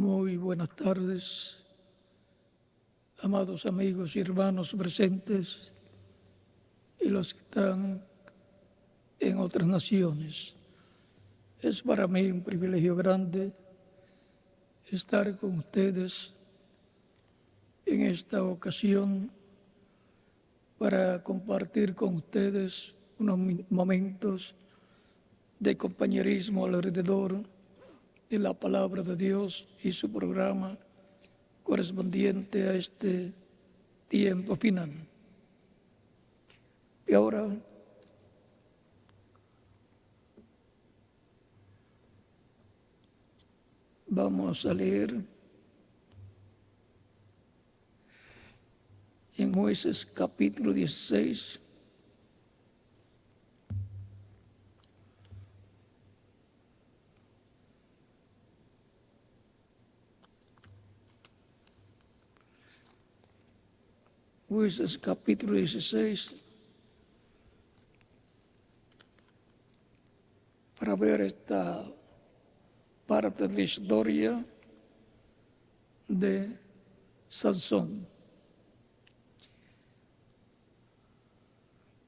Muy buenas tardes, amados amigos y hermanos presentes y los que están en otras naciones. Es para mí un privilegio grande estar con ustedes en esta ocasión para compartir con ustedes unos momentos de compañerismo alrededor de la palabra de Dios y su programa correspondiente a este tiempo final. Y ahora vamos a leer en Jueces capítulo 16, Jueces capítulo 16, para ver esta parte de la historia de Sansón.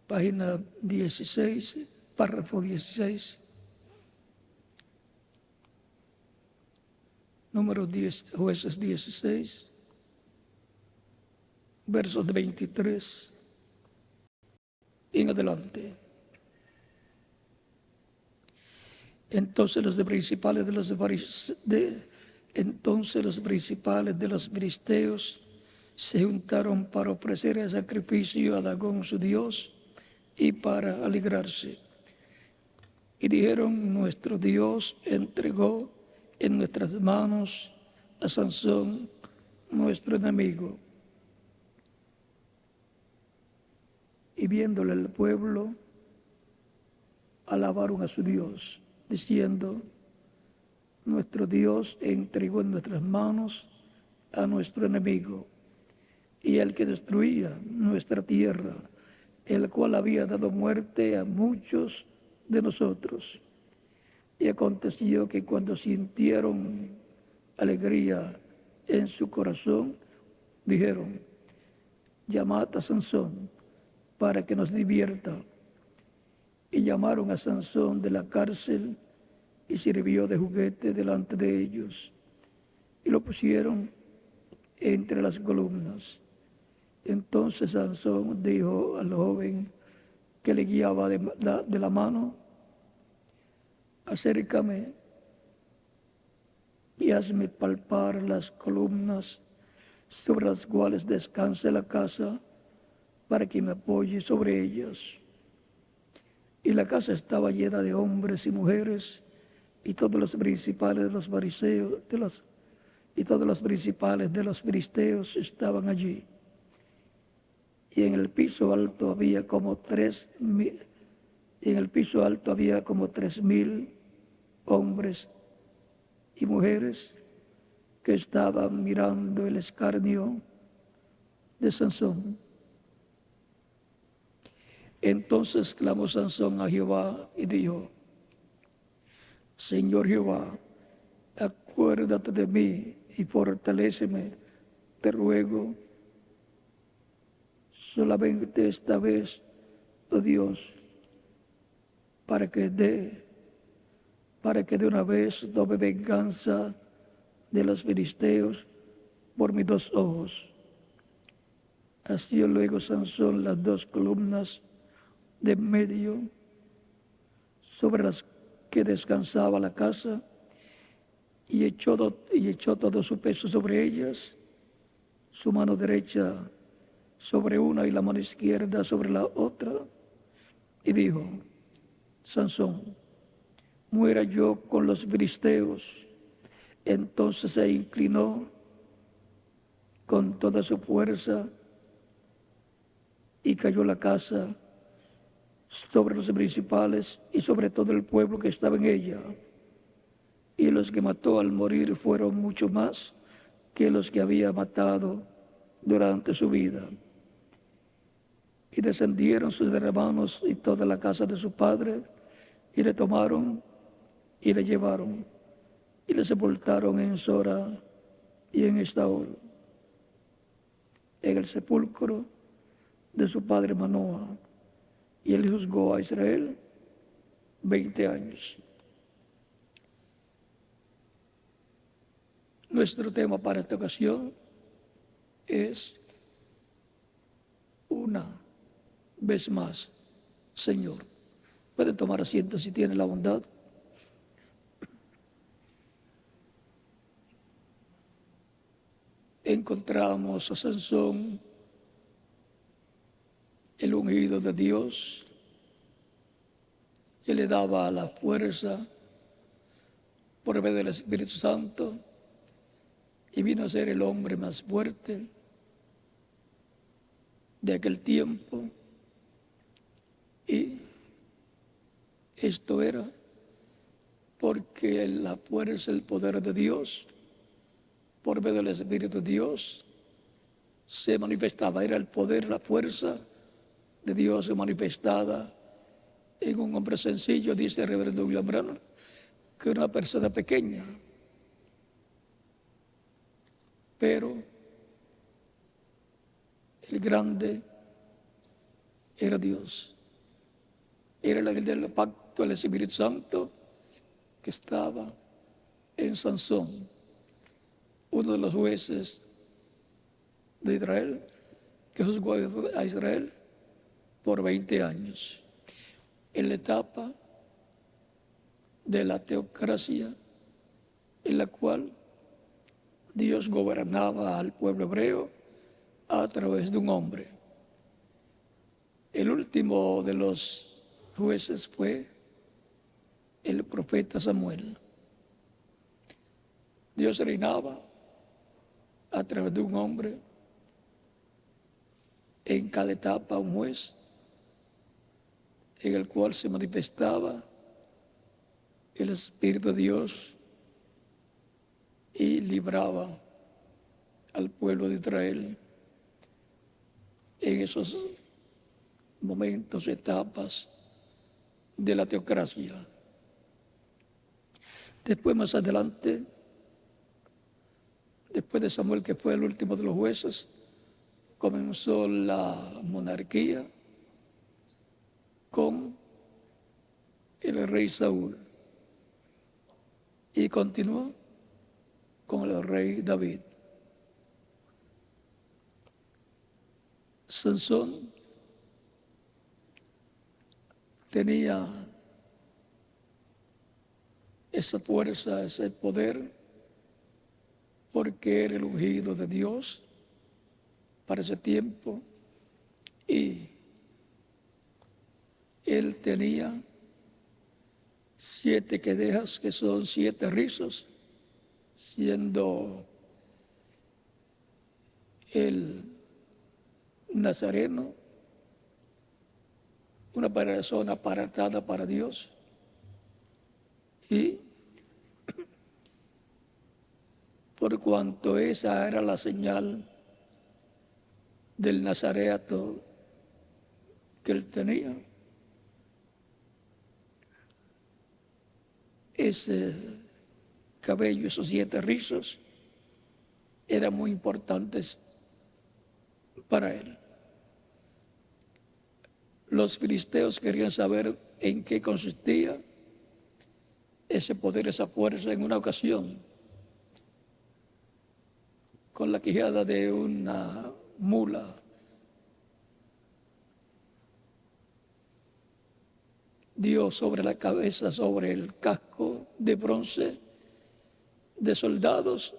Página 16, párrafo 16, número 10, Jueces 16, versos de 23 en adelante. Entonces los principales de los filisteos se juntaron para ofrecer el sacrificio a Dagón su Dios y para alegrarse. Y dijeron: nuestro Dios entregó en nuestras manos a Sansón, nuestro enemigo. Y viéndole el pueblo, alabaron a su Dios, diciendo: nuestro Dios entregó en nuestras manos a nuestro enemigo, y el que destruía nuestra tierra, el cual había dado muerte a muchos de nosotros. Y aconteció que cuando sintieron alegría en su corazón, dijeron: llamad a Sansón para que nos divierta. Y llamaron a Sansón de la cárcel y sirvió de juguete delante de ellos. Y lo pusieron entre las columnas. Entonces Sansón dijo al joven que le guiaba de la mano: acércame y hazme palpar las columnas sobre las cuales descanse la casa, para que me apoye sobre ellas. Y la casa estaba llena de hombres y mujeres, y todos los principales de los fariseos y todos los principales de los filisteos estaban allí. Y en el piso alto había como 3,000 hombres y mujeres que estaban mirando el escarnio de Sansón. Entonces clamó Sansón a Jehová y dijo: Señor Jehová, acuérdate de mí y fortaléceme, te ruego, solamente esta vez, oh Dios, para que de una vez tome venganza de los filisteos por mis 2 ojos. Asió luego Sansón las 2 columnas de en medio sobre las que descansaba la casa, y echó todo su peso sobre ellas, su mano derecha sobre una y la mano izquierda sobre la otra, y dijo: Sansón, muera yo con los filisteos. Entonces se inclinó con toda su fuerza y cayó la casa sobre los principales y sobre todo el pueblo que estaba en ella. Y los que mató al morir fueron mucho más que los que había matado durante su vida. Y descendieron sus hermanos y toda la casa de su padre, y le tomaron y le llevaron, y le sepultaron en Sora y en Estaol, en el sepulcro de su padre Manoah, y él juzgó a Israel 20 años. Nuestro tema para esta ocasión es una vez más, Señor. Pueden tomar asiento si tienen la bondad. Encontramos a Sansón, el ungido de Dios, que le daba la fuerza por medio del Espíritu Santo y vino a ser el hombre más fuerte de aquel tiempo. Y esto era porque la fuerza, el poder de Dios, por medio del Espíritu de Dios, se manifestaba. Era el poder, la fuerza de Dios manifestada en un hombre sencillo, dice el reverendo William Branham, que era una persona pequeña. Pero el grande era Dios. Era el del pacto del Espíritu Santo que estaba en Sansón, uno de los jueces de Israel, que juzgó a Israel por 20 años. En la etapa de la teocracia, en la cual Dios gobernaba al pueblo hebreo a través de un hombre. El último de los jueces fue el profeta Samuel. Dios reinaba a través de un hombre, en cada etapa un juez, en el cual se manifestaba el Espíritu de Dios y libraba al pueblo de Israel en esos momentos, etapas de la teocracia. Después, más adelante, después de Samuel, que fue el último de los jueces, comenzó la monarquía con el rey Saúl y continuó con el rey David. Sansón tenía esa fuerza, ese poder, porque era el ungido de Dios para ese tiempo, y él tenía 7 quedejas, que son 7 rizos, siendo el nazareno una persona apartada para Dios, y por cuanto esa era la señal del nazareato que él tenía, ese cabello, esos 7 rizos, eran muy importantes para él. Los filisteos querían saber en qué consistía ese poder, esa fuerza. En una ocasión, con la quijada de una mula, dio sobre la cabeza, sobre el casco de bronce de soldados,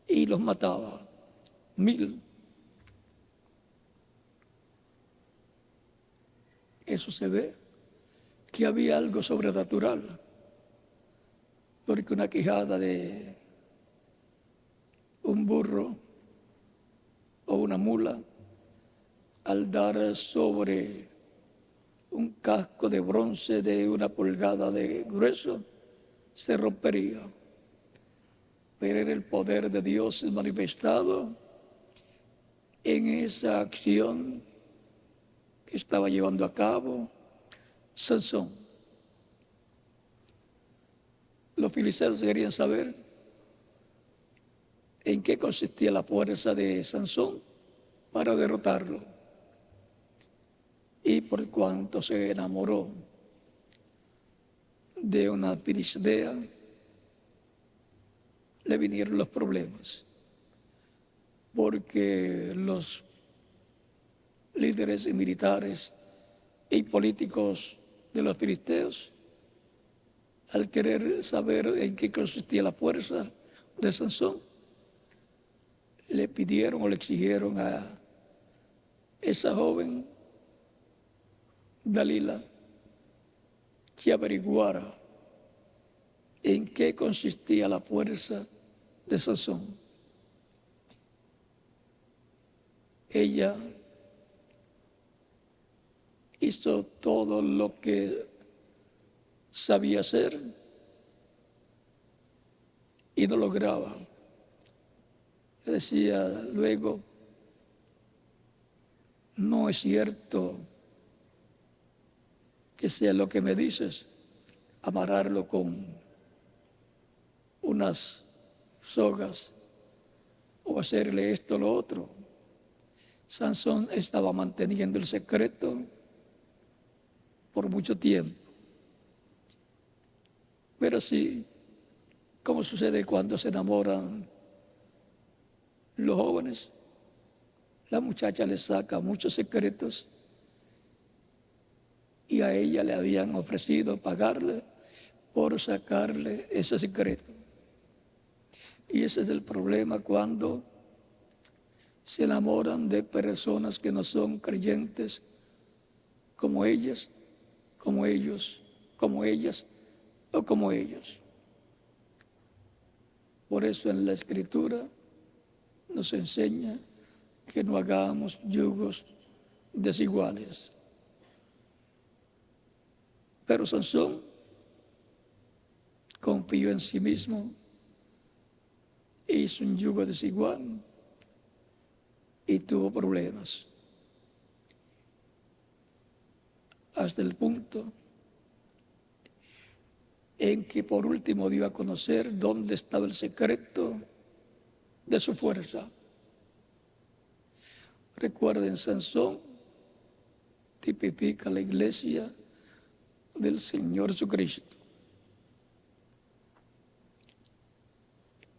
y los mataba. 1000. Eso se ve que había algo sobrenatural, porque una quijada de un burro o una mula, al dar sobre un casco de bronce de 1 pulgada de grueso, se rompería. Pero era el poder de Dios manifestado en esa acción que estaba llevando a cabo Sansón. Los filisteos querían saber en qué consistía la fuerza de Sansón para derrotarlo. Y por cuanto se enamoró de una filistea, le vinieron los problemas, porque los líderes militares y políticos de los filisteos, al querer saber en qué consistía la fuerza de Sansón, le pidieron o le exigieron a esa joven Dalila que averiguara en qué consistía la fuerza de Sansón. Ella hizo todo lo que sabía hacer y no lograba. Decía luego, no es cierto que sea lo que me dices, amarrarlo con unas sogas o hacerle esto o lo otro. Sansón estaba manteniendo el secreto por mucho tiempo. Pero sí, como sucede cuando se enamoran los jóvenes, la muchacha le saca muchos secretos y a ella le habían ofrecido pagarle por sacarle ese secreto. Y ese es el problema cuando se enamoran de personas que no son creyentes como ellas, como ellos, como ellas o como ellos. Por eso en la Escritura nos enseña que no hagamos yugos desiguales. Pero Sansón confió en sí mismo e hizo un yugo desigual y tuvo problemas. Hasta el punto en que por último dio a conocer dónde estaba el secreto de su fuerza. Recuerden, Sansón tipifica la iglesia del Señor Jesucristo.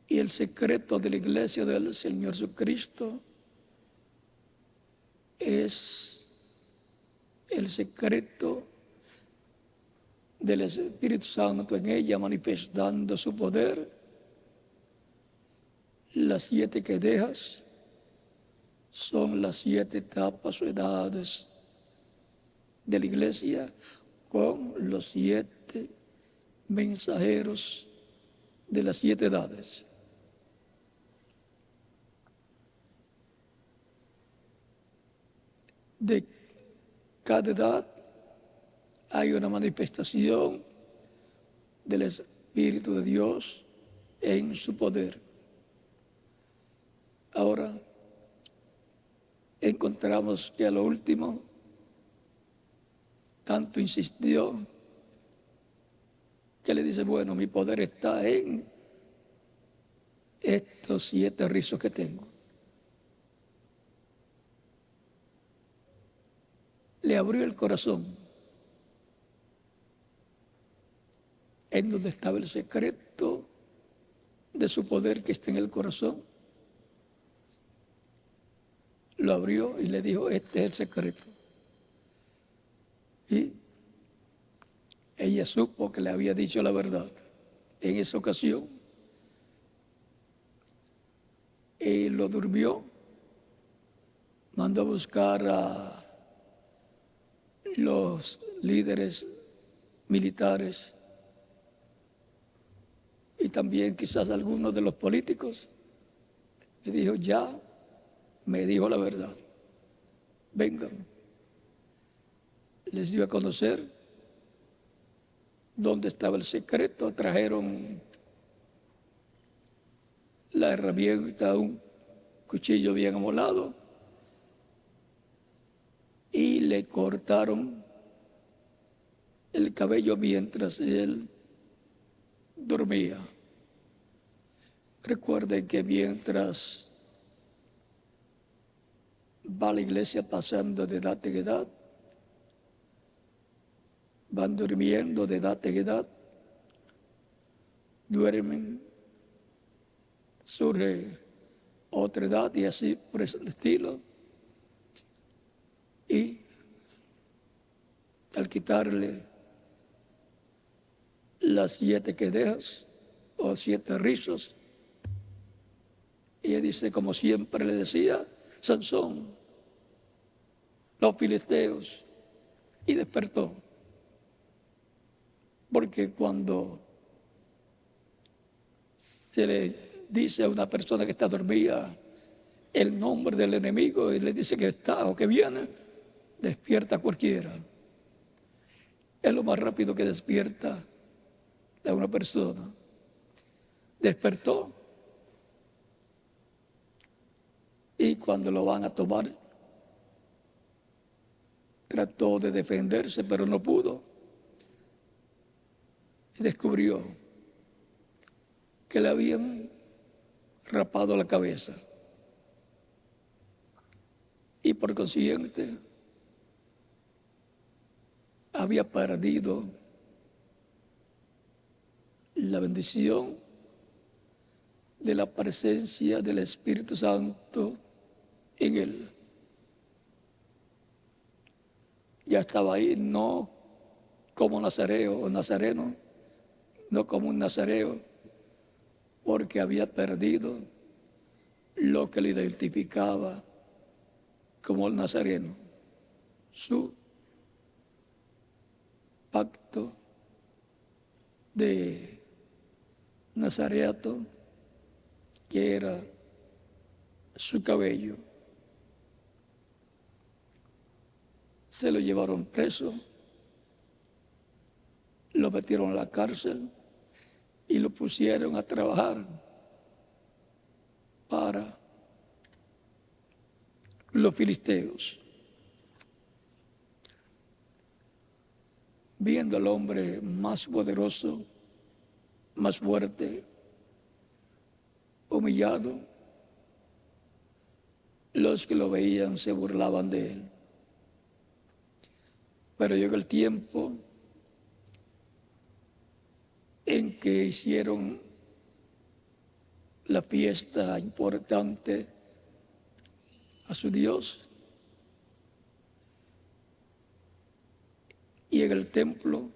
Y el secreto de la iglesia del Señor Jesucristo es el secreto del Espíritu Santo en ella, manifestando su poder. Las 7 que dejas son las 7 etapas o edades de la iglesia, con los 7 mensajeros de las 7 edades. De cada edad hay una manifestación del Espíritu de Dios en su poder. Ahora encontramos que a lo último tanto insistió que le dice, bueno, mi poder está en estos 7 rizos que tengo. Le abrió el corazón, en donde estaba el secreto de su poder que está en el corazón. Lo abrió y le dijo, este es el secreto. Y ella supo que le había dicho la verdad. En esa ocasión, él lo durmió, mandó a buscar a los líderes militares y también quizás algunos de los políticos, y dijo, ya me dijo la verdad, vengan. Les dio a conocer dónde estaba el secreto, trajeron la herramienta, un cuchillo bien amolado, y le cortaron el cabello mientras él dormía. Recuerden que mientras va a la iglesia pasando de edad en edad, van durmiendo de edad en edad, duermen, surge otra edad y así por ese estilo. Y al quitarle las 7 quedejas o 7 rizos, ella dice, como siempre le decía, Sansón, los filisteos, y despertó. Porque cuando se le dice a una persona que está dormida el nombre del enemigo y le dice que está o que viene, despierta a cualquiera. Es lo más rápido que despierta a una persona. Despertó y cuando lo van a tomar, trató de defenderse, pero no pudo. Y descubrió que le habían rapado la cabeza. Y por consiguiente, había perdido la bendición de la presencia del Espíritu Santo en él. Ya estaba ahí, no como nazareo o nazareno, no como un nazareo, porque había perdido lo que le identificaba como el nazareno, su pacto de nazareato, que era su cabello. Se lo llevaron preso, lo metieron a la cárcel y lo pusieron a trabajar para los filisteos. Viendo al hombre más poderoso, más fuerte, humillado, los que lo veían se burlaban de él. Pero llegó el tiempo en que hicieron la fiesta importante a su Dios. Y en el templo,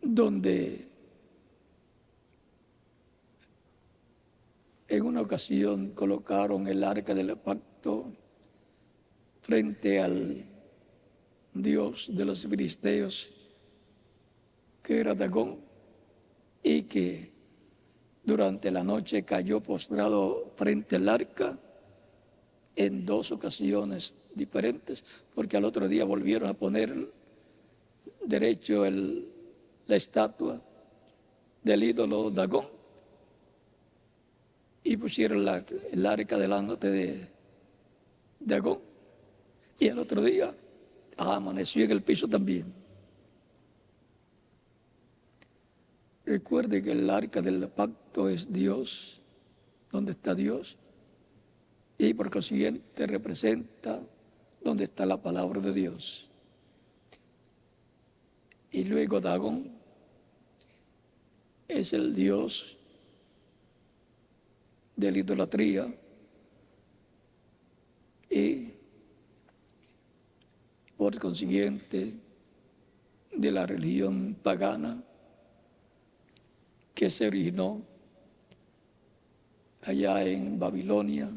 donde en una ocasión colocaron el arca del pacto frente al Dios de los filisteos, que era Dagón, y que durante la noche cayó postrado frente al arca en 2 ocasiones diferentes, porque al otro día volvieron a poner derecho la estatua del ídolo Dagón y pusieron el arca delante de Dagón, y al otro día amaneció en el piso también. Recuerde que el arca del pacto es Dios, donde está Dios, y por consiguiente representa donde está la palabra de Dios. Y luego Dagón es el Dios de la idolatría y por consiguiente de la religión pagana que se originó allá en Babilonia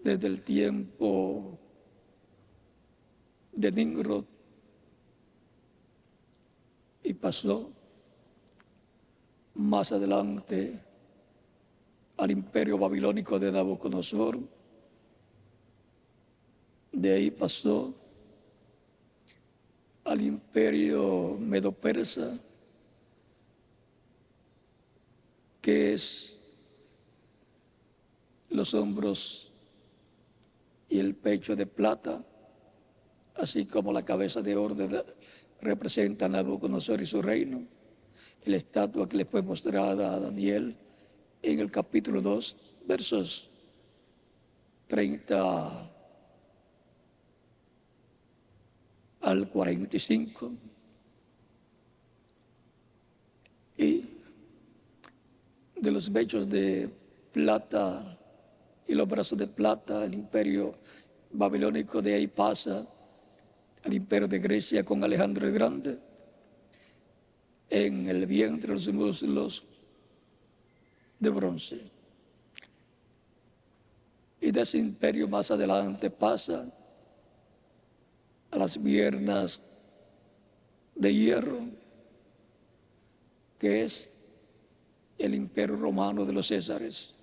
desde el tiempo de Nimrod y pasó más adelante al imperio babilónico de Nabucodonosor. De ahí pasó al imperio medo-persa, que es los hombros y el pecho de plata, así como la cabeza de oro representa a Nabucodonosor y su reino, y la estatua que le fue mostrada a Daniel en el capítulo 2, versos 30 al 45, y de los mechos de plata y los brazos de plata, el imperio babilónico, de ahí pasa al imperio de Grecia con Alejandro el Grande. En el vientre los muslos de bronce. Y de ese imperio más adelante pasa a las piernas de hierro, que es el imperio romano de los Césares.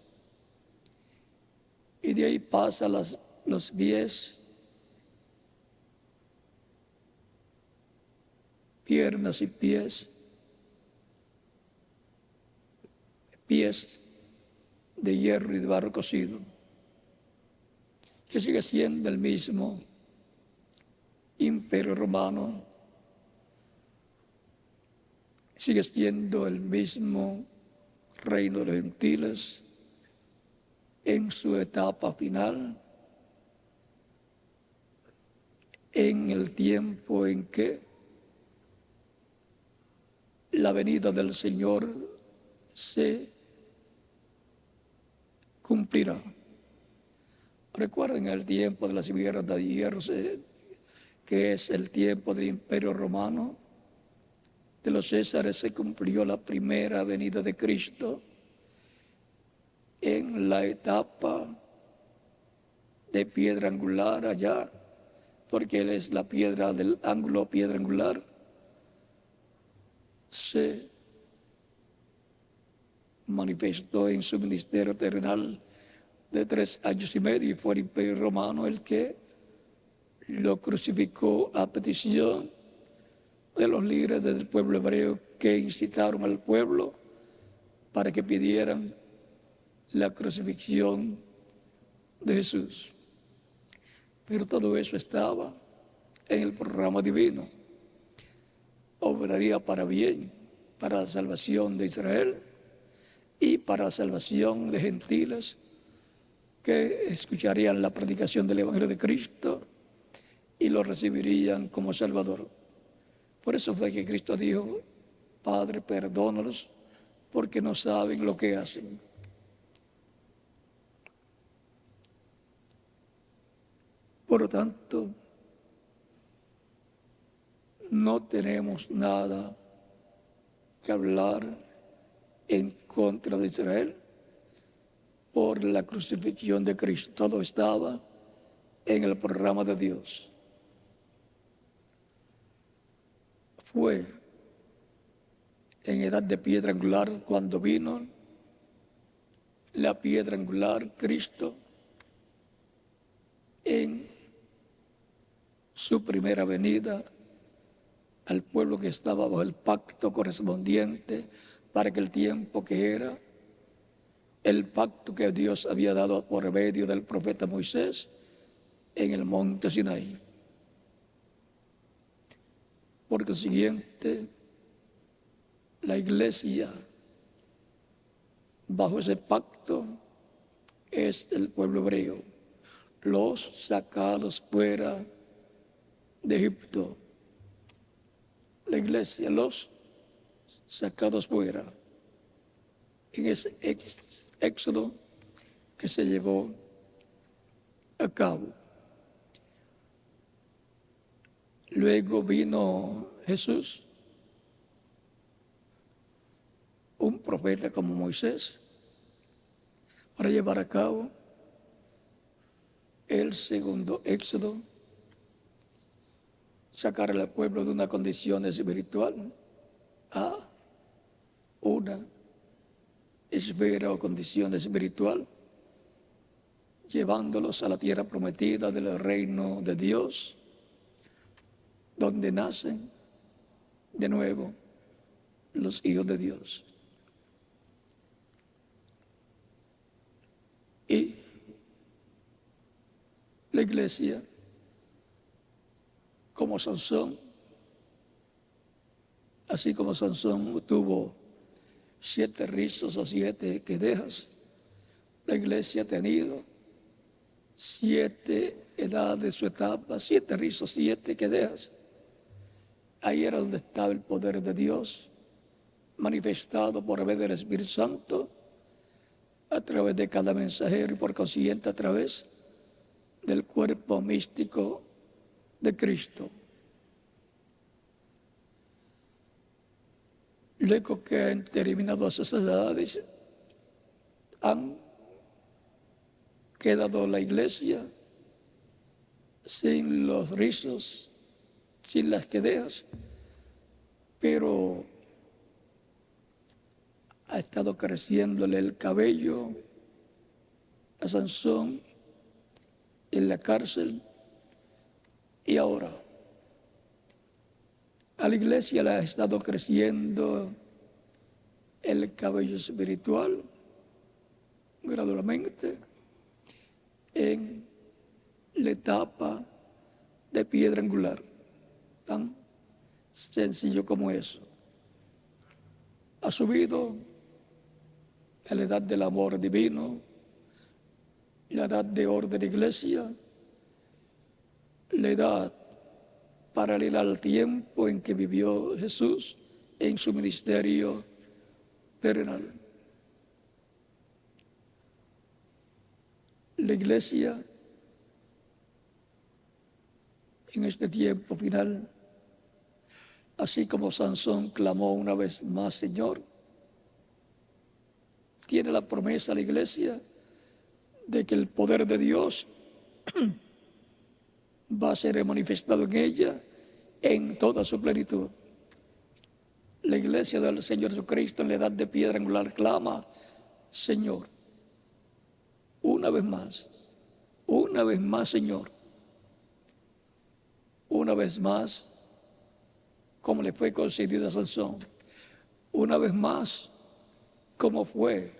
Y de ahí pasa los pies, piernas y pies de hierro y de barro cocido, que sigue siendo el mismo imperio romano, sigue siendo el mismo reino de los gentiles en su etapa final, en el tiempo en que la venida del Señor se cumplirá. Recuerden el tiempo de las piernas de hierro, que es el tiempo del imperio romano, de los Césares, se cumplió la primera venida de Cristo en la etapa de piedra angular allá, porque Él es la piedra del ángulo, piedra angular. Se manifestó en su ministerio terrenal de 3 años y medio, y fue el imperio romano el que lo crucificó a petición de los líderes del pueblo hebreo, que incitaron al pueblo para que pidieran la crucifixión de Jesús. Pero todo eso estaba en el programa divino. Obraría para bien, para la salvación de Israel y para la salvación de gentiles que escucharían la predicación del Evangelio de Cristo y lo recibirían como Salvador. Por eso fue que Cristo dijo: Padre, perdónalos, porque no saben lo que hacen. Por lo tanto, no tenemos nada que hablar en contra de Israel por la crucifixión de Cristo. Todo estaba en el programa de Dios. Fue en edad de piedra angular cuando vino la piedra angular, Cristo, en su primera venida al pueblo que estaba bajo el pacto correspondiente para aquel tiempo, que era el pacto que Dios había dado por medio del profeta Moisés en el monte Sinaí. Por consiguiente, la iglesia bajo ese pacto es el pueblo hebreo, los sacados fuera de Egipto. La iglesia, los sacados fuera, en ese éxodo que se llevó a cabo. Luego vino Jesús, un profeta como Moisés, para llevar a cabo el segundo éxodo, sacar al pueblo de una condición espiritual a una esfera o condición espiritual, llevándolos a la tierra prometida del reino de Dios, donde nacen de nuevo los hijos de Dios. Y la iglesia como Sansón, así como Sansón tuvo 7 rizos o 7 quedejas, la iglesia ha tenido 7 edades de su etapa, 7 rizos, 7 quedejas. Ahí era donde estaba el poder de Dios, manifestado por medio del Espíritu Santo, a través de cada mensajero y por consiguiente a través del cuerpo místico de Cristo. Luego que han terminado esas edades, han quedado la iglesia sin los rizos, sin las quedejas, pero ha estado creciéndole el cabello a Sansón en la cárcel, y ahora a la iglesia le ha estado creciendo el cabello espiritual gradualmente en la etapa de piedra angular, tan sencillo como eso. Ha subido a la edad del amor divino, la edad de orden de la iglesia, la edad paralela al tiempo en que vivió Jesús en su ministerio terrenal. La iglesia en este tiempo final, así como Sansón clamó una vez más, Señor, tiene la promesa la iglesia de que el poder de Dios va a ser manifestado en ella en toda su plenitud. La iglesia del Señor Jesucristo en la edad de piedra angular clama, Señor, una vez más, Señor, una vez más, como le fue concedido a Sansón, una vez más, como fue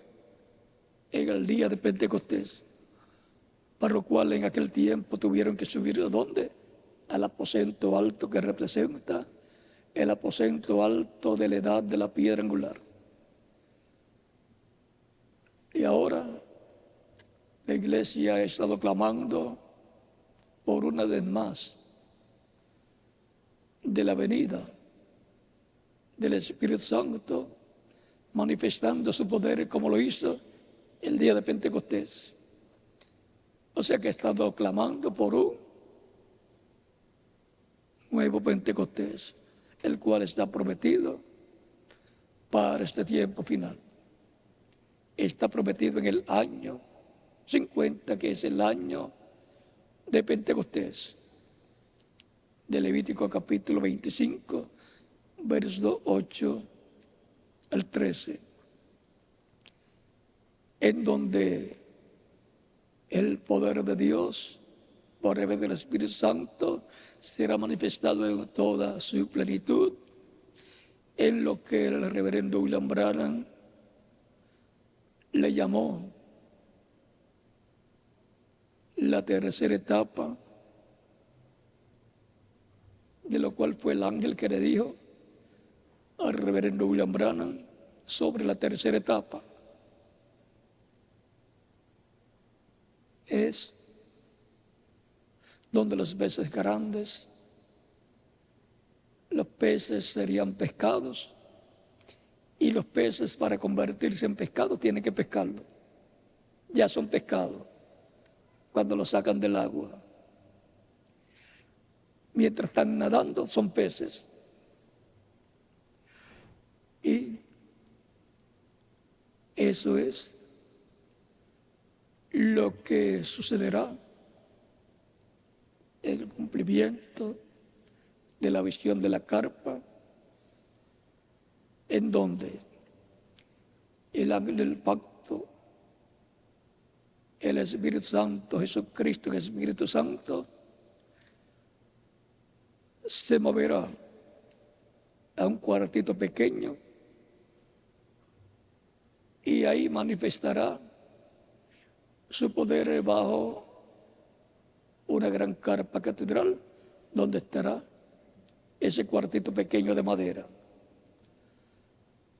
en el día de Pentecostés, para lo cual en aquel tiempo tuvieron que subir ¿a dónde? Al aposento alto que representa el aposento alto de la edad de la piedra angular. Y ahora la iglesia ha estado clamando por una vez más de la venida del Espíritu Santo, manifestando su poder como lo hizo el día de Pentecostés. O sea que ha estado clamando por un nuevo Pentecostés, el cual está prometido para este tiempo final. Está prometido en el año 50, que es el año de Pentecostés, de Levítico capítulo 25, versos 8 al 13, en donde el poder de Dios, por medio del Espíritu Santo, será manifestado en toda su plenitud, en lo que el reverendo William Branham le llamó la tercera etapa, de lo cual fue el ángel que le dijo al reverendo William Branham sobre la tercera etapa. Es donde los peces grandes, los peces serían pescados, y los peces para convertirse en pescado tienen que pescarlo. Ya son pescados cuando los sacan del agua. Mientras están nadando son peces. Y eso es lo que sucederá en el cumplimiento de la visión de la carpa, en donde el ángel del pacto, el Espíritu Santo, Jesucristo, el Espíritu Santo, se moverá a un cuartito pequeño y ahí manifestará su poder bajo una gran carpa catedral donde estará ese cuartito pequeño de madera,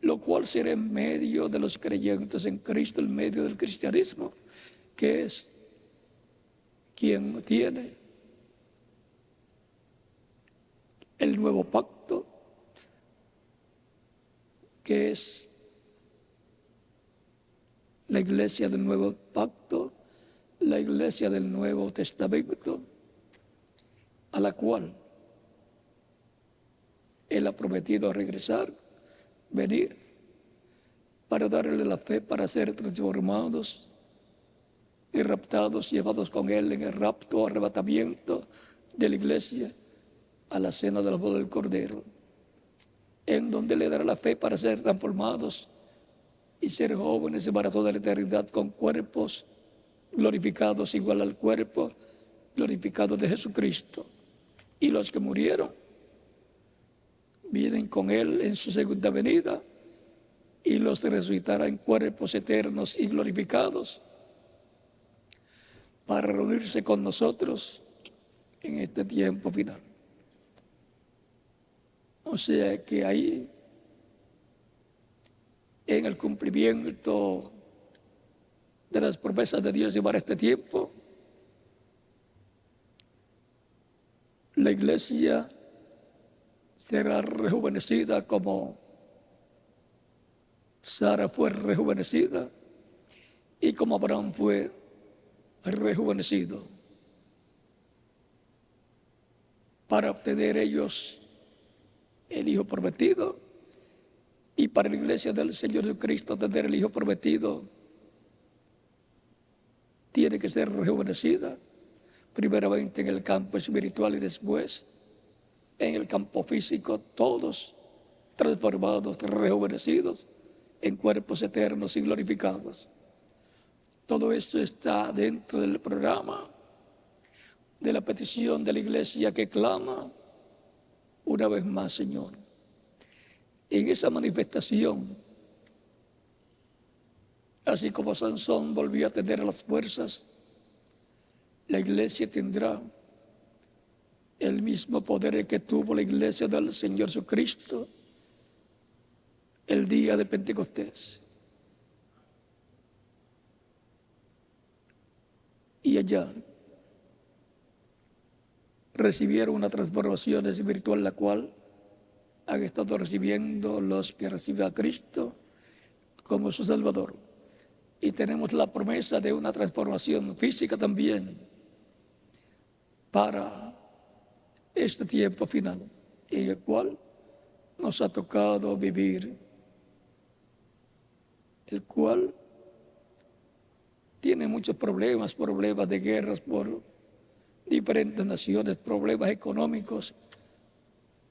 lo cual será en medio de los creyentes en Cristo, en medio del cristianismo, que es quien tiene el nuevo pacto, que es la iglesia del nuevo pacto, la iglesia del Nuevo Testamento, a la cual Él ha prometido regresar, venir, para darle la fe, para ser transformados y raptados, llevados con Él en el rapto, arrebatamiento de la iglesia a la cena de la boda del Cordero, en donde le dará la fe para ser transformados y ser jóvenes para toda la eternidad con cuerpos glorificados igual al cuerpo glorificado de Jesucristo. Y los que murieron vienen con Él en su segunda venida y los resucitará en cuerpos eternos y glorificados para reunirse con nosotros en este tiempo final. O sea que ahí, en el cumplimiento de las promesas de Dios para este tiempo, la iglesia será rejuvenecida como Sara fue rejuvenecida y como Abraham fue rejuvenecido, para obtener ellos el Hijo prometido, y para la iglesia del Señor Jesucristo tener el Hijo prometido tiene que ser rejuvenecida, primeramente en el campo espiritual y después en el campo físico, todos transformados, rejuvenecidos en cuerpos eternos y glorificados. Todo esto está dentro del programa de la petición de la iglesia que clama una vez más, Señor. En esa manifestación, así como Sansón volvió a tener las fuerzas, la iglesia tendrá el mismo poder que tuvo la iglesia del Señor Jesucristo el día de Pentecostés. Y allá recibieron una transformación espiritual, la cual han estado recibiendo los que reciben a Cristo como su Salvador. Y tenemos la promesa de una transformación física también para este tiempo final, en el cual nos ha tocado vivir, el cual tiene muchos problemas de guerras por diferentes naciones, problemas económicos,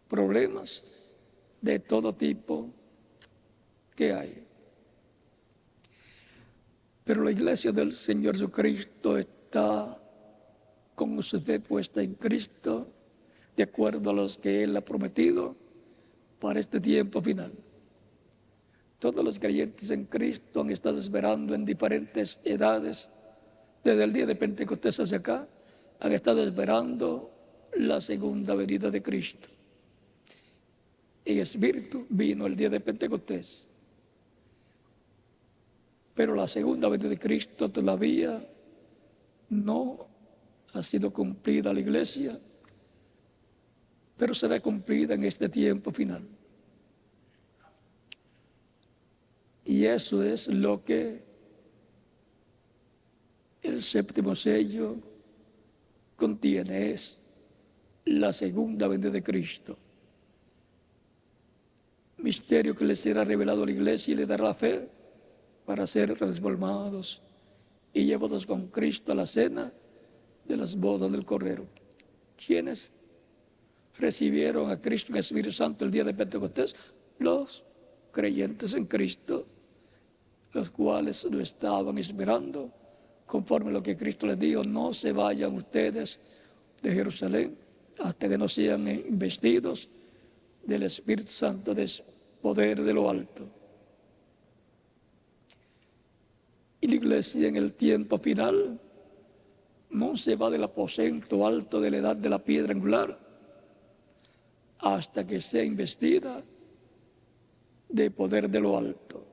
problemas de todo tipo que hay. Pero la iglesia del Señor Jesucristo está con su fe puesta en Cristo, de acuerdo a los que Él ha prometido para este tiempo final. Todos los creyentes en Cristo han estado esperando en diferentes edades, desde el día de Pentecostés hacia acá, han estado esperando la segunda venida de Cristo. En espíritu vino el día de Pentecostés, pero la segunda venida de Cristo todavía no ha sido cumplida la iglesia, pero será cumplida en este tiempo final. Y eso es lo que el séptimo sello contiene, es la segunda venida de Cristo. Misterio que le será revelado a la iglesia y le dará la fe para ser transformados y llevados con Cristo a la cena de las bodas del Cordero. ¿Quiénes recibieron a Cristo en el Espíritu Santo el día de Pentecostés? Los creyentes en Cristo, los cuales lo estaban esperando, conforme a lo que Cristo les dijo: no se vayan ustedes de Jerusalén hasta que no sean investidos del Espíritu Santo, del poder de lo alto. Y la iglesia en el tiempo final no se va del aposento alto de la edad de la piedra angular, hasta que sea investida de poder de lo alto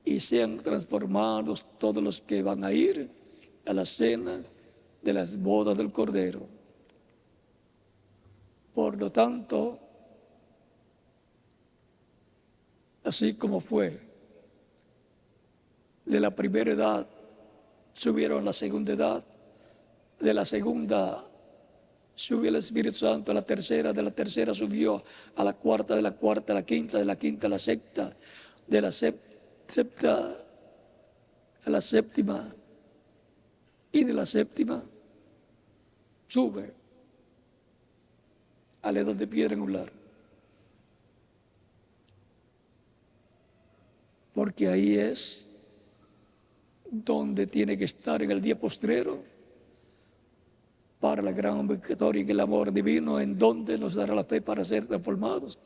y sean transformados todos los que van a ir a la cena de las bodas del Cordero. Por lo tanto, así como fue de la primera edad, subieron a la segunda edad, de la segunda subió el Espíritu Santo a la tercera, de la tercera subió a la cuarta, de la cuarta a la quinta, de la quinta a la sexta, de la sexta a la séptima, y de la séptima sube a la edad de piedra angular. Porque ahí es donde tiene que estar en el día postrero para la gran victoria y el amor divino, en donde nos dará la fe para ser transformados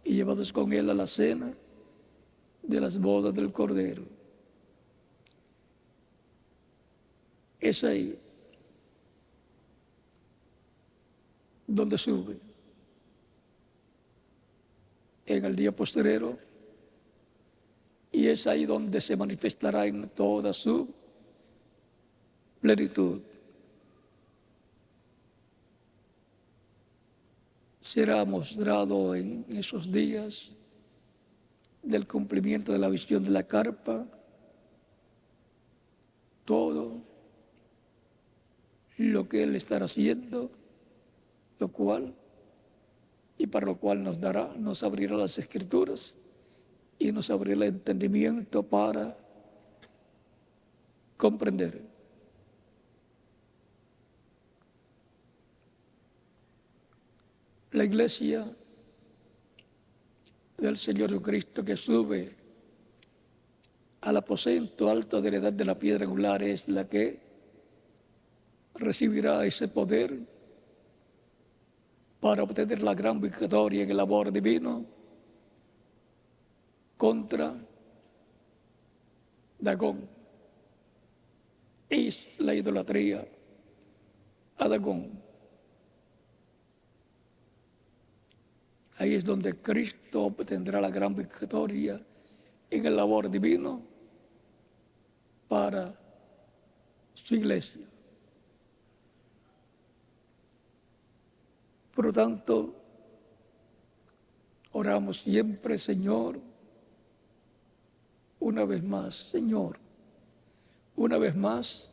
y llevados con Él a la cena de las bodas del Cordero. Es ahí donde sube, en el día postrero, y es ahí donde se manifestará en toda su plenitud. Será mostrado en esos días del cumplimiento de la visión de la carpa todo lo que Él estará haciendo, lo cual, y para lo cual nos abrirá las Escrituras y nos abrirá el entendimiento para comprender. La iglesia del Señor Jesucristo que sube al aposento alto de la edad de la piedra angular es la que recibirá ese poder para obtener la gran victoria en el amor divino contra Dagón. Es la idolatría a Dagón. Ahí es donde Cristo obtendrá la gran victoria en el amor divino para su iglesia. Por lo tanto, oramos siempre, Señor, una vez más, Señor, una vez más,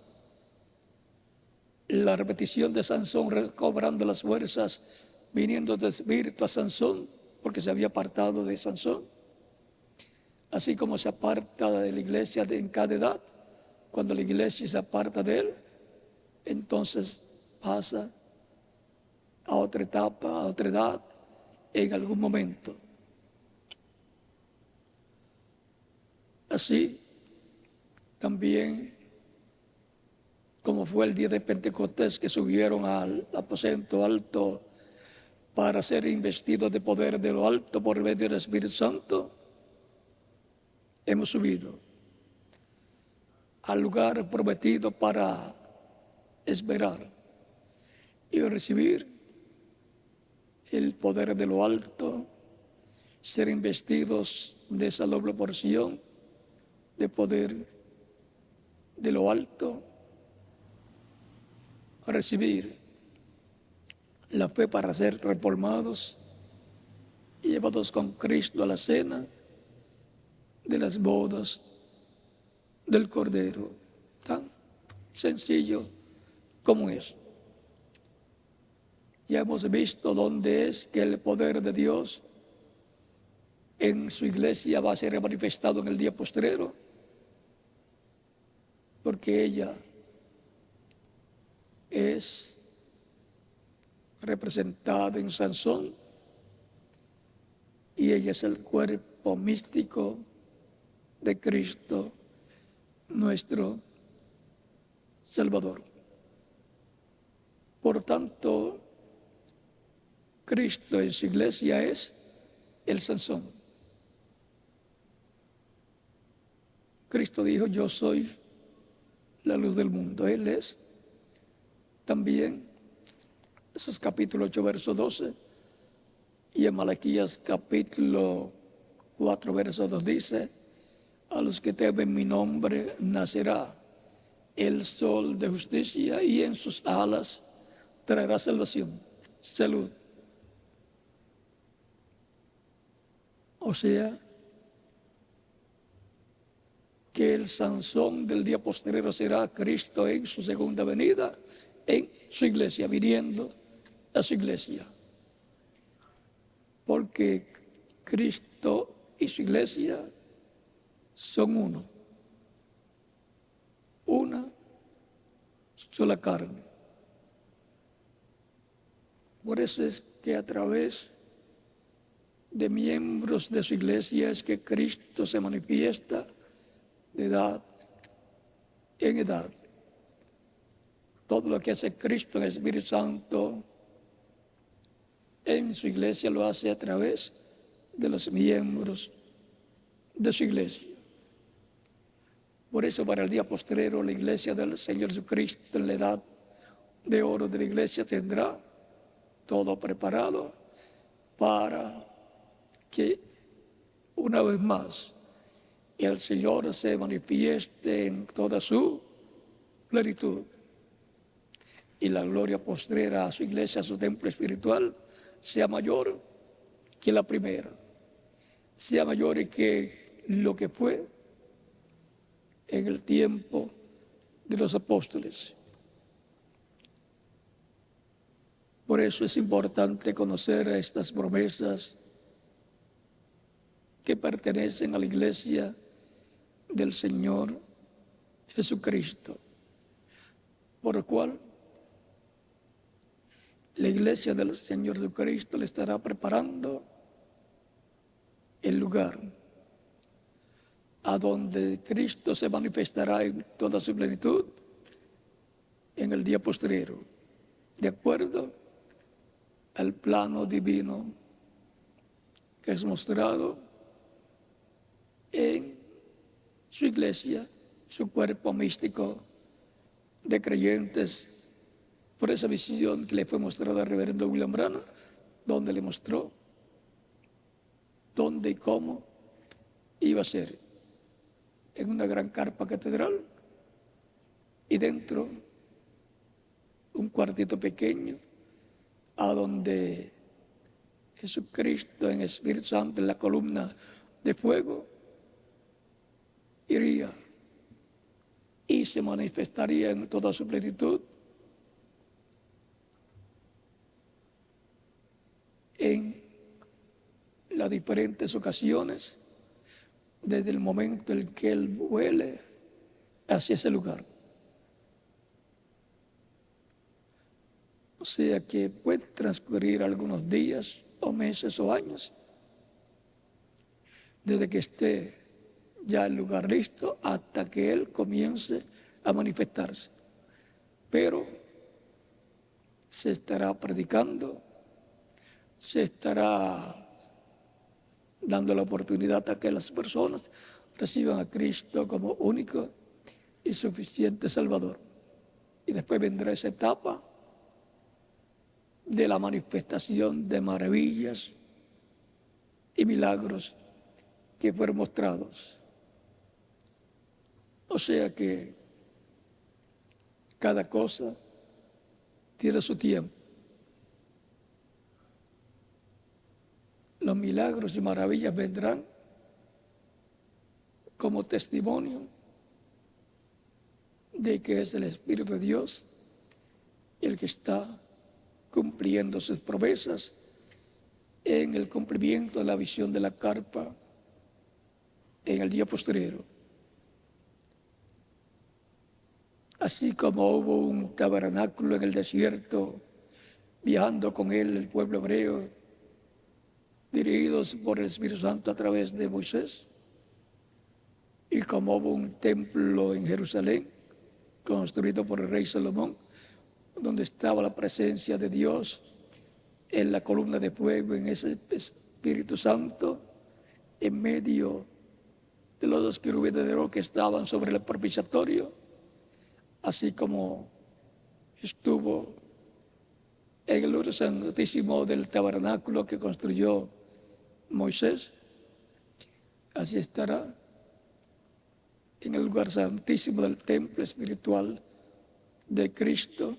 la repetición de Sansón recobrando las fuerzas, viniendo del espíritu a Sansón, porque se había apartado de Sansón, así como se aparta de la iglesia en cada edad. Cuando la iglesia se aparta de él, entonces pasa a otra etapa, a otra edad, en algún momento. Así, también, como fue el día de Pentecostés, que subieron al aposento alto para ser investidos de poder de lo alto por medio del Espíritu Santo, hemos subido al lugar prometido para esperar y recibir el poder de lo alto, ser investidos de esa doble porción de poder de lo alto, recibir la fe para ser transformados y llevados con Cristo a la cena de las bodas del Cordero. Tan sencillo como es. Ya hemos visto dónde es que el poder de Dios en su iglesia va a ser manifestado en el día postrero, porque ella es representada en Sansón y ella es el cuerpo místico de Cristo, nuestro Salvador. Por tanto, Cristo en su iglesia es el Sansón. Cristo dijo, yo soy la luz del mundo. Él es también, eso es capítulo 8, verso 12, Y en Malaquías capítulo 4, verso 2 dice: a los que temen mi nombre nacerá el sol de justicia y en sus alas traerá salvación, salud. O sea, que el Sansón del día posterior será Cristo en su segunda venida, en su iglesia, viniendo a su iglesia. Porque Cristo y su iglesia son uno, una sola carne. Por eso es que a través de miembros de su iglesia es que Cristo se manifiesta de edad en edad. Todo lo que hace Cristo en el Espíritu Santo en su iglesia lo hace a través de los miembros de su iglesia. Por eso para el día postrero la iglesia del Señor Jesucristo en la edad de oro de la iglesia tendrá todo preparado para que una vez más el Señor se manifieste en toda su plenitud. Y la gloria postrera a su iglesia, a su templo espiritual, sea mayor que la primera, sea mayor que lo que fue en el tiempo de los apóstoles. Por eso es importante conocer estas promesas que pertenecen a la iglesia del Señor Jesucristo, por lo cual la iglesia del Señor Jesucristo le estará preparando el lugar a donde Cristo se manifestará en toda su plenitud en el día postrero, de acuerdo al plano divino que es mostrado en su iglesia, su cuerpo místico de creyentes, por esa visión que le fue mostrada al reverendo William Branham, donde le mostró dónde y cómo iba a ser, en una gran carpa catedral y dentro un cuartito pequeño a donde Jesucristo en Espíritu Santo en la columna de fuego iría y se manifestaría en toda su plenitud en las diferentes ocasiones desde el momento en que Él vuele hacia ese lugar. O sea que puede transcurrir algunos días o meses o años desde que esté ya el lugar listo hasta que Él comience a manifestarse. Pero se estará predicando, se estará dando la oportunidad a que las personas reciban a Cristo como único y suficiente Salvador. Y después vendrá esa etapa de la manifestación de maravillas y milagros que fueron mostrados. O sea que cada cosa tiene su tiempo. Los milagros y maravillas vendrán como testimonio de que es el Espíritu de Dios el que está cumpliendo sus promesas en el cumplimiento de la visión de la carpa en el día posterior. Así como hubo un tabernáculo en el desierto, viajando con él el pueblo hebreo, dirigidos por el Espíritu Santo a través de Moisés, y como hubo un templo en Jerusalén, construido por el rey Salomón, donde estaba la presencia de Dios en la columna de fuego, en ese Espíritu Santo, en medio de los dos querubines de oro que estaban sobre el propiciatorio, así como estuvo en el lugar santísimo del tabernáculo que construyó Moisés, así estará en el lugar santísimo del templo espiritual de Cristo,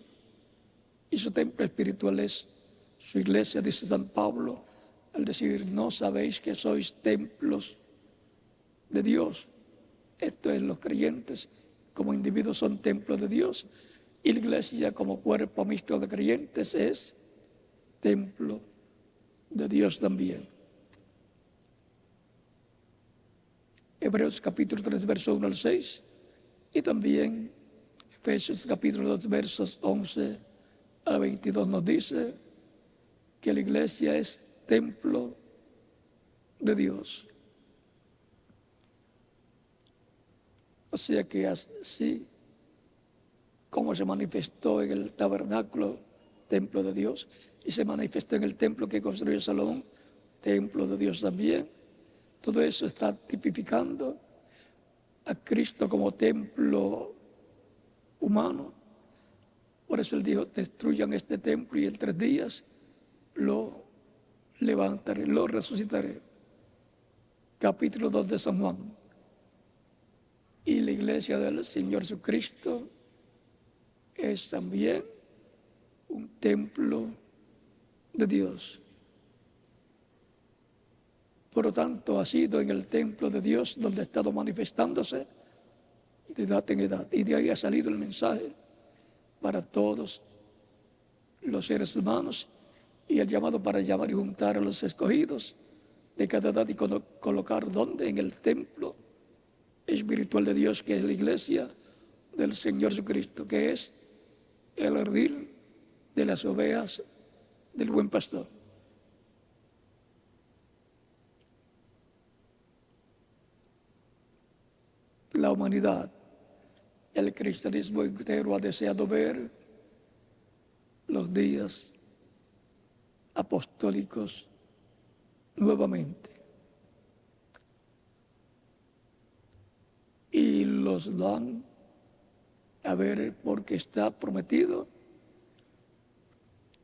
y su templo espiritual es su iglesia, dice San Pablo, al decir, ¿no sabéis que sois templos de Dios? Esto es, los creyentes como individuos son templos de Dios, y la iglesia como cuerpo mixto de creyentes es templo de Dios también. Hebreos capítulo 3, verso 1 al 6, y también Efesios capítulo 2, versos 11 al 22 nos dice que la iglesia es templo de Dios. O sea que así como se manifestó en el tabernáculo, templo de Dios, y se manifestó en el templo que construyó Salomón, templo de Dios también, todo eso está tipificando a Cristo como templo humano. Por eso él dijo, destruyan este templo y en 3 días lo levantaré, lo resucitaré. Capítulo 2 de San Juan. Y la iglesia del Señor Jesucristo es también un templo de Dios. Por lo tanto, ha sido en el templo de Dios donde ha estado manifestándose de edad en edad. Y de ahí ha salido el mensaje para todos los seres humanos y el llamado para llamar y juntar a los escogidos de cada edad y colocar donde en el templo espiritual de Dios, que es la iglesia del Señor Jesucristo, que es el redil de las ovejas del buen pastor. La humanidad, el cristianismo entero ha deseado ver los días apostólicos nuevamente. Y los dan a ver porque está prometido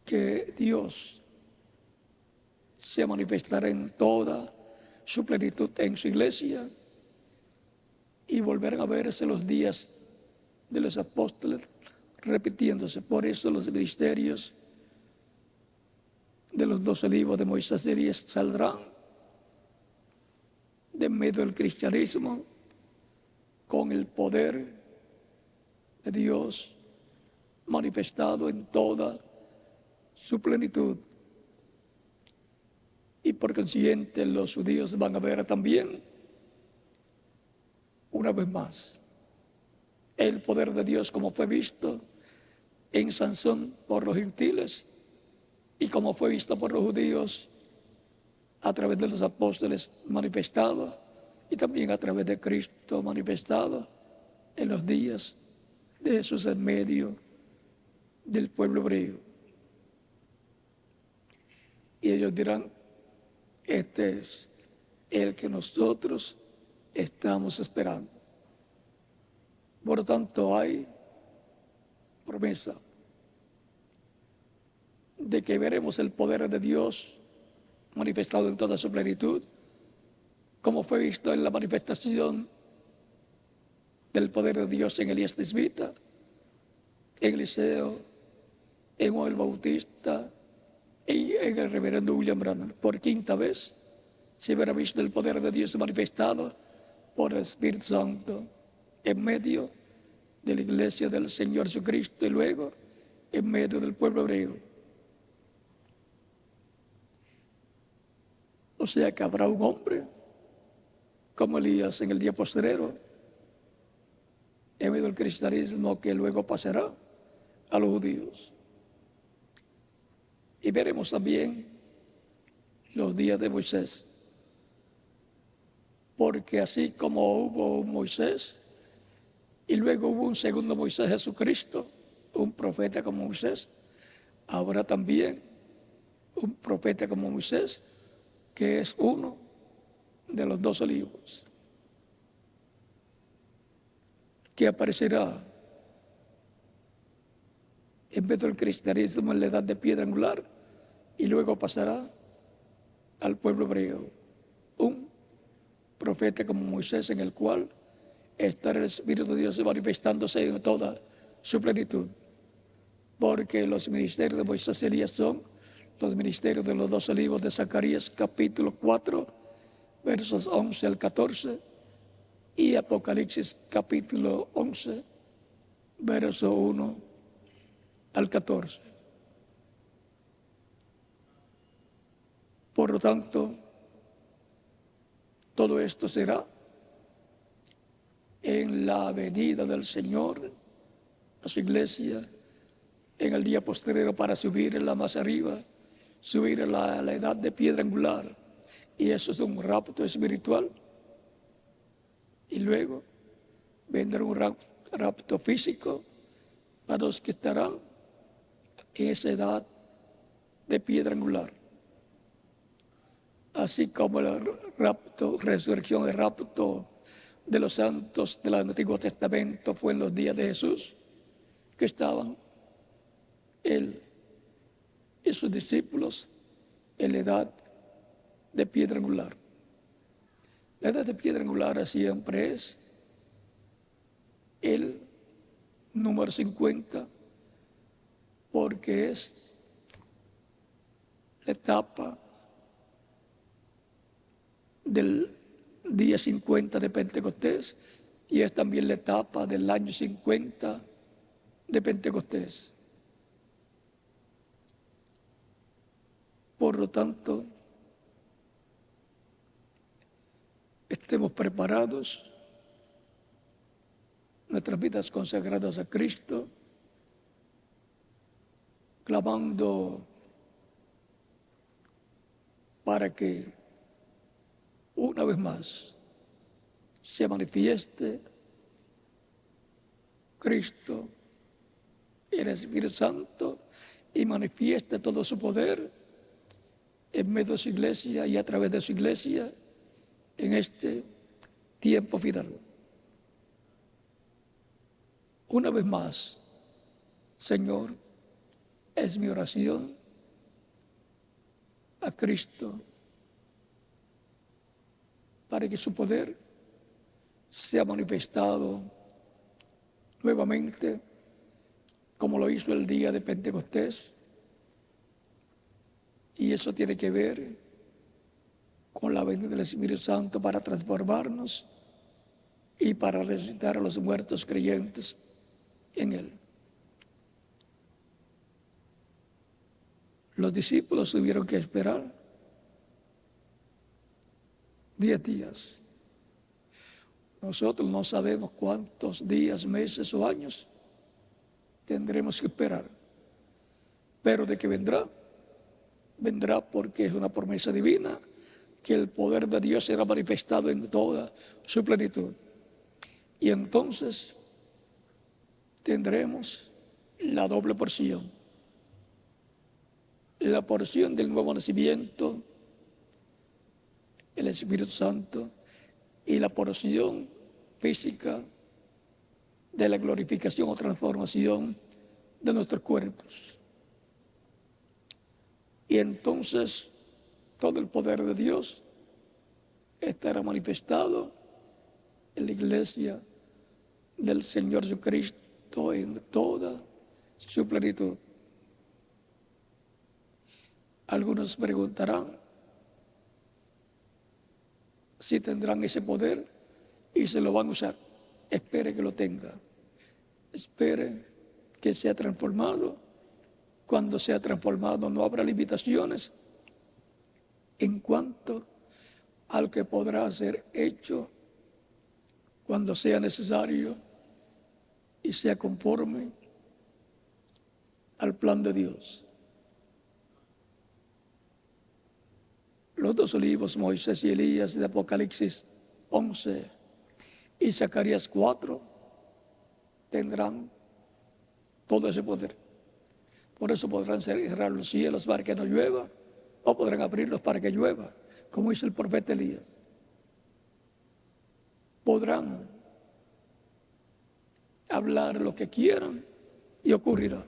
que Dios se manifestará en toda su plenitud en su iglesia, y volverán a verse los días de los apóstoles repitiéndose. Por eso los ministerios de los 12 libros de Moisés y Elías saldrán de medio del cristianismo con el poder de Dios manifestado en toda su plenitud. Y por consiguiente los judíos van a ver también, una vez más, el poder de Dios como fue visto en Sansón por los gentiles y como fue visto por los judíos a través de los apóstoles manifestado, y también a través de Cristo manifestado en los días de Jesús en medio del pueblo hebreo. Y ellos dirán, este es el que nosotros estamos esperando. Por lo tanto, hay promesa de que veremos el poder de Dios manifestado en toda su plenitud, como fue visto en la manifestación del poder de Dios en Elías Tisbita, en Eliseo, en Juan el Bautista, en el reverendo William Branham. Por 5ª vez se verá visto el poder de Dios manifestado por el Espíritu Santo en medio de la iglesia del Señor Jesucristo y luego en medio del pueblo hebreo. O sea que habrá un hombre como Elías en el día postrero, en medio del cristianismo, que luego pasará a los judíos. Y veremos también los días de Moisés, porque así como hubo un Moisés y luego hubo un segundo Moisés, Jesucristo, un profeta como Moisés, habrá también un profeta como Moisés, que es uno de los 12 libros, que aparecerá empezó el cristianismo en la edad de piedra angular y luego pasará al pueblo hebreo. Un profeta como Moisés, en el cual estará el Espíritu de Dios manifestándose en toda su plenitud. Porque los ministerios de Moisés y Elías son los ministerios de los 12 libros de Zacarías, capítulo 4, versos 11 al 14, y Apocalipsis, capítulo 11, verso 1 al 14. Por lo tanto, todo esto será en la venida del Señor a su iglesia en el día posterior para subir en la más arriba, subir a la edad de piedra angular. Y eso es un rapto espiritual. Y luego vendrá un rapto físico para los que estarán en esa edad de piedra angular. Así como el rapto, resurrección, el rapto de los santos del Antiguo Testamento fue en los días de Jesús, que estaban él y sus discípulos en la edad de piedra angular. La edad de piedra angular siempre es el número 50, porque es la etapa del día 50 de Pentecostés y es también la etapa del año 50 de Pentecostés. Por lo tanto, estemos preparados, nuestras vidas consagradas a Cristo, clamando para que una vez más se manifieste Cristo, el Espíritu Santo, y manifieste todo su poder en medio de su iglesia y a través de su iglesia en este tiempo final. Una vez más, Señor, es mi oración a Cristo para que su poder sea manifestado nuevamente como lo hizo el día de Pentecostés. Y eso tiene que ver con la venida del Espíritu Santo para transformarnos y para resucitar a los muertos creyentes en Él. Los discípulos tuvieron que esperar 10 días. Nosotros no sabemos cuántos días, meses o años tendremos que esperar. Pero de que vendrá, vendrá porque es una promesa divina que el poder de Dios será manifestado en toda su plenitud. Y entonces tendremos la doble porción. La porción del nuevo nacimiento, el Espíritu Santo, y la porción física de la glorificación o transformación de nuestros cuerpos. Y entonces todo el poder de Dios estará manifestado en la iglesia del Señor Jesucristo en toda su plenitud. Algunos preguntarán si tendrán ese poder y se lo van a usar. Espere que lo tenga. Espere que sea transformado. Cuando sea transformado no habrá limitaciones en cuanto al que podrá ser hecho cuando sea necesario y sea conforme al plan de Dios. Los 2 libros, Moisés y Elías, de Apocalipsis 11 y Zacarías 4, tendrán todo ese poder. Por eso podrán cerrar los cielos para que no llueva, o podrán abrirlos para que llueva, como hizo el profeta Elías. Podrán hablar lo que quieran y ocurrirá.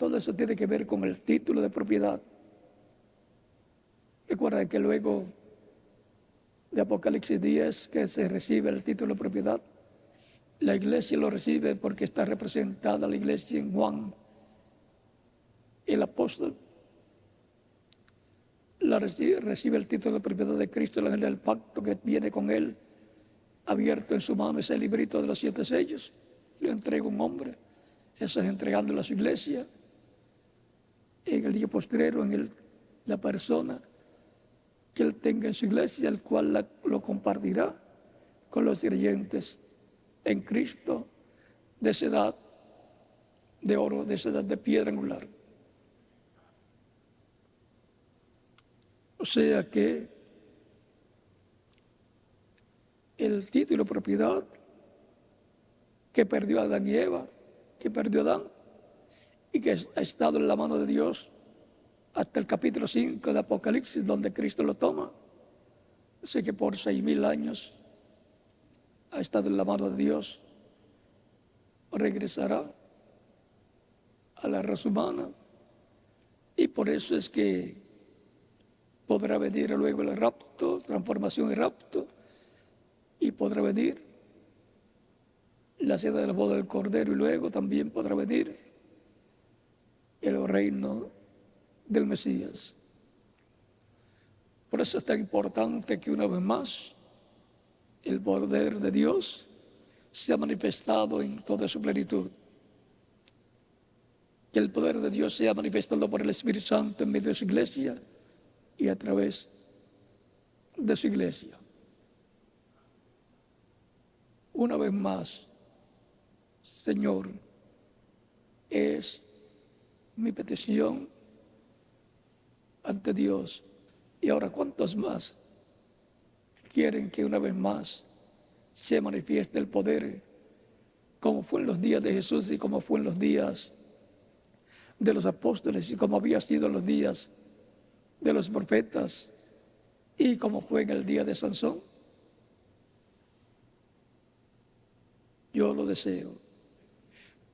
Todo eso tiene que ver con el título de propiedad. Recuerden que luego de Apocalipsis 10, que se recibe el título de propiedad, la iglesia lo recibe porque está representada la iglesia en Juan, el apóstol. Recibe el título de propiedad de Cristo, el ángel del pacto, que viene con él, abierto en su mano ese librito de los 7 sellos. Lo entrega un hombre, eso es entregándolo a su iglesia. En el día postrero, la persona que él tenga en su iglesia, el cual lo compartirá con los creyentes en Cristo, de esa edad de oro, de esa edad de piedra angular. O sea que el título de propiedad que perdió Adán y Eva, que perdió Adán, y que ha estado en la mano de Dios hasta el capítulo 5 de Apocalipsis, donde Cristo lo toma. Sé que por 6,000 años ha estado en la mano de Dios. Regresará a la raza humana, y por eso es que podrá venir luego el rapto, transformación y rapto, y podrá venir la cena de la boda del Cordero, y luego también podrá venir el reino del Mesías. Por eso es tan importante que una vez más el poder de Dios se ha manifestado en toda su plenitud. Que el poder de Dios sea manifestado por el Espíritu Santo en medio de su iglesia y a través de su iglesia. Una vez más, Señor, es mi petición ante Dios. Y ahora, ¿cuántos más quieren que una vez más se manifieste el poder, como fue en los días de Jesús y como fue en los días de los apóstoles y como había sido en los días de los profetas y como fue en el día de Sansón? Yo lo deseo.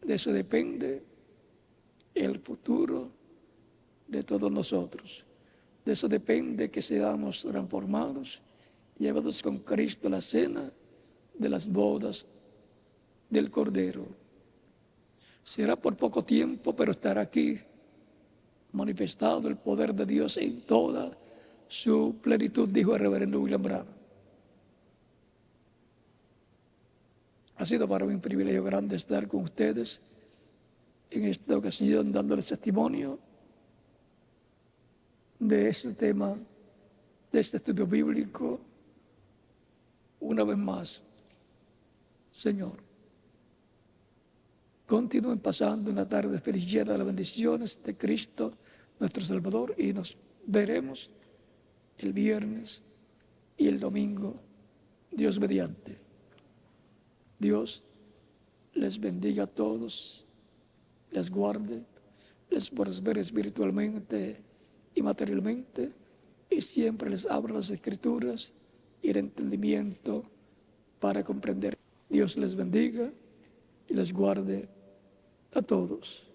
De eso depende el futuro de todos nosotros. De eso depende que seamos transformados, llevados con Cristo a la cena de las bodas del Cordero. Será por poco tiempo, pero estará aquí manifestado el poder de Dios en toda su plenitud, dijo el reverendo William Branham. Ha sido para mí un privilegio grande estar con ustedes en esta ocasión dándoles testimonio de este tema, de este estudio bíblico. Una vez más, Señor, continúen pasando una tarde feliz llena de las bendiciones de Cristo, nuestro Salvador, y nos veremos el viernes y el domingo, Dios mediante. Dios les bendiga a todos, les guarde, les prospere espiritualmente y materialmente, y siempre les abra las Escrituras y el entendimiento para comprender. Dios les bendiga y les guarde a todos.